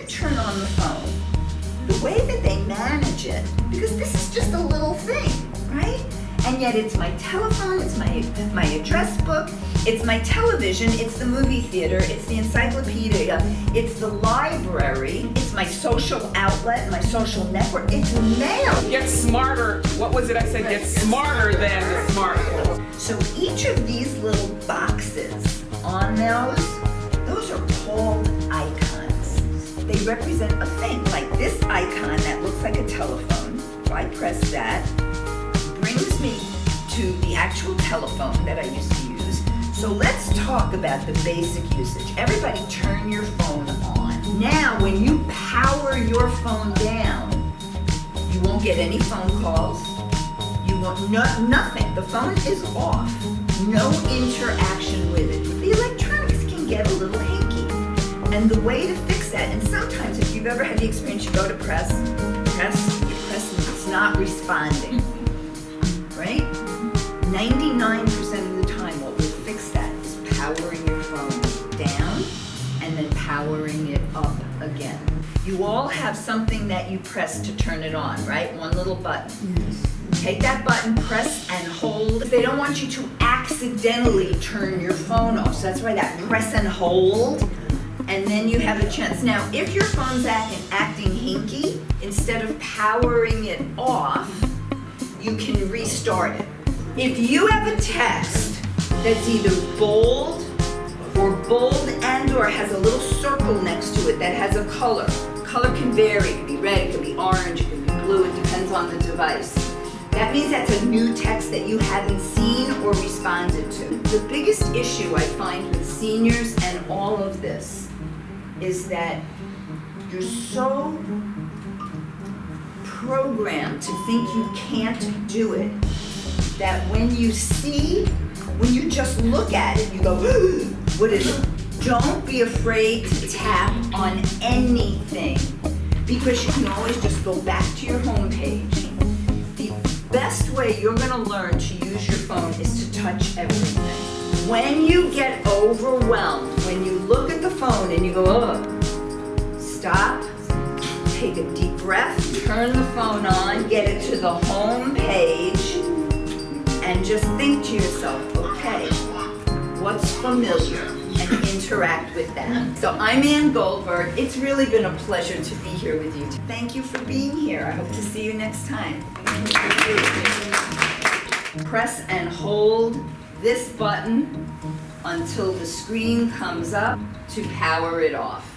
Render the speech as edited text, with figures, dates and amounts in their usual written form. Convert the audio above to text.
you turn on the phone, the way that they manage it, because this is just a little thing, right? And yet it's my telephone, it's my address book, it's my television, it's the movie theater, it's the encyclopedia, it's the library, it's my social outlet, my social network, it's mail. Get smarter. What was it I said? Get smarter than smart. So each of these little boxes on those are called icons. They represent a thing, like this icon that looks like a telephone. If I press that, brings me to the actual telephone that I used to use. So let's talk about the basic usage. Everybody turn your phone on. Now, when you power your phone down, you won't get any phone calls. You won't, nothing. The phone is off. No interaction with it. The electronics can get a little hinky. And the way to fix that, and sometimes if you've ever had the experience, you go to press, you press, and it's not responding. Right? 99% of the time what will fix that is powering your phone down and then powering it up again. You all have something that you press to turn it on, right? One little button. Yes. Take that button, press and hold. They don't want you to accidentally turn your phone off. So that's why that press and hold, and then you have a chance. Now, if your phone's acting hinky, instead of powering it off, you can restart it. If you have a text that's either bold and or has a little circle next to it that has a color. Color can vary, it can be red, it can be orange, it can be blue, it depends on the device. That means that's a new text that you haven't seen or responded to. The biggest issue I find with seniors and all of this is that you're so programmed to think you can't do it, that when you just look at it, you go, what is it? Don't be afraid to tap on anything, because you can always just go back to your home page. The best way you're gonna learn to use your phone is to touch everything. When you get overwhelmed, when you look at the phone and you go, oh, stop, take a deep breath, turn the phone on, get it to the home page, and just think to yourself, okay, what's familiar, and interact with that. So I'm Ann Goldberg. It's really been a pleasure to be here with you. Thank you for being here. I hope to see you next time. Press and hold this button until the screen comes up to power it off.